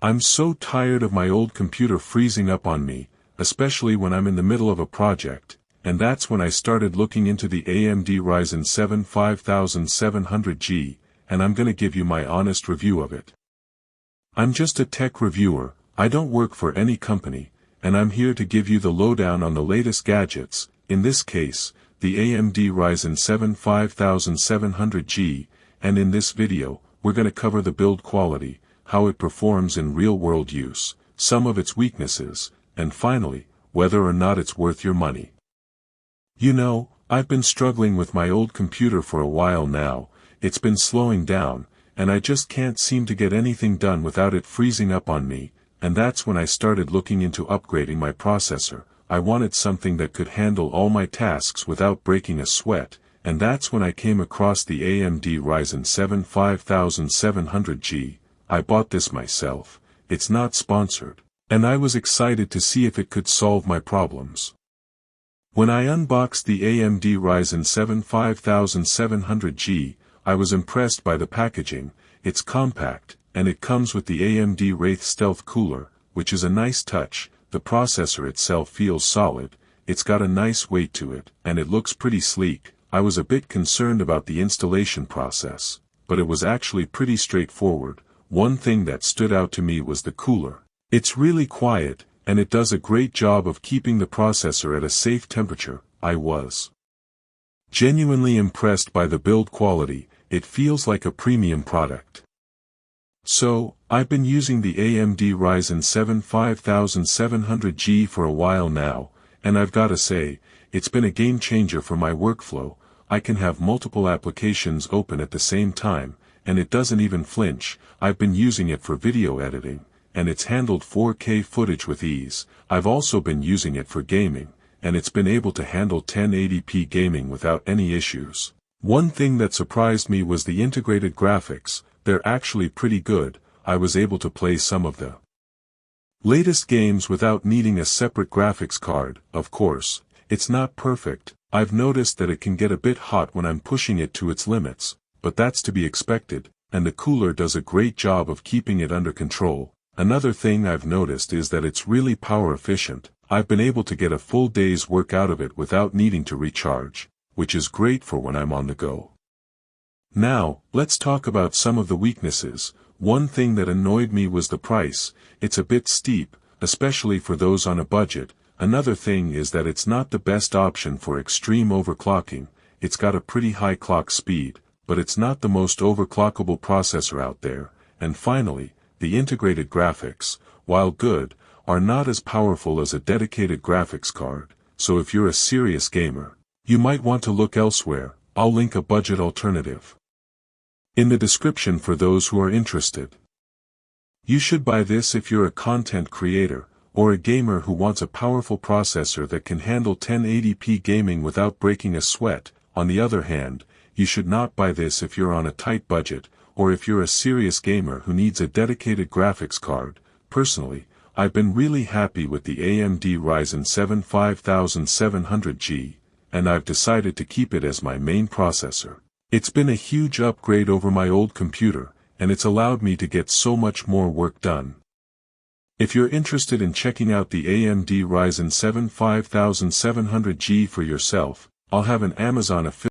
I'm so tired of my old computer freezing up on me, especially when I'm in the middle of a project, and that's when I started looking into the AMD Ryzen 7 5700G, and I'm gonna give you my honest review of it. I'm just a tech reviewer, I don't work for any company, and I'm here to give you the lowdown on the latest gadgets, in this case, the AMD Ryzen 7 5700G, and in this video, we're gonna cover the build quality, how it performs in real-world use, some of its weaknesses, and finally, whether or not it's worth your money. You know, I've been struggling with my old computer for a while now, it's been slowing down, and I just can't seem to get anything done without it freezing up on me, and that's when I started looking into upgrading my processor. I wanted something that could handle all my tasks without breaking a sweat, and that's when I came across the AMD Ryzen 7 5700G. I bought this myself, it's not sponsored, and I was excited to see if it could solve my problems. When I unboxed the AMD Ryzen 7 5700G, I was impressed by the packaging. It's compact, and it comes with the AMD Wraith Stealth cooler, which is a nice touch. The processor itself feels solid, it's got a nice weight to it, and it looks pretty sleek. I was a bit concerned about the installation process, but it was actually pretty straightforward. One thing that stood out to me was the cooler. It's really quiet, and it does a great job of keeping the processor at a safe temperature. I was genuinely impressed by the build quality, it feels like a premium product. So, I've been using the AMD Ryzen 7 5700G for a while now, and I've gotta say, it's been a game changer for my workflow. I can have multiple applications open at the same time, and it doesn't even flinch. I've been using it for video editing, and it's handled 4K footage with ease. I've also been using it for gaming, and it's been able to handle 1080p gaming without any issues. One thing that surprised me was the integrated graphics. They're actually pretty good. I was able to play some of the latest games without needing a separate graphics card. Of course, it's not perfect. I've noticed that it can get a bit hot when I'm pushing it to its limits, but that's to be expected, and the cooler does a great job of keeping it under control. Another thing I've noticed is that it's really power efficient. I've been able to get a full day's work out of it without needing to recharge, which is great for when I'm on the go. Now, let's talk about some of the weaknesses. One thing that annoyed me was the price. It's a bit steep, especially for those on a budget. Another thing is that it's not the best option for extreme overclocking. It's got a pretty high clock speed, but it's not the most overclockable processor out there. And finally, the integrated graphics, while good, are not as powerful as a dedicated graphics card, so if you're a serious gamer, you might want to look elsewhere. I'll link a budget alternative in the description for those who are interested. You should buy this if you're a content creator, or a gamer who wants a powerful processor that can handle 1080p gaming without breaking a sweat. On the other hand, you should not buy this if you're on a tight budget, or if you're a serious gamer who needs a dedicated graphics card. Personally, I've been really happy with the AMD Ryzen 7 5700G, and I've decided to keep it as my main processor. It's been a huge upgrade over my old computer, and it's allowed me to get so much more work done. If you're interested in checking out the AMD Ryzen 7 5700G for yourself, I'll have an Amazon affiliate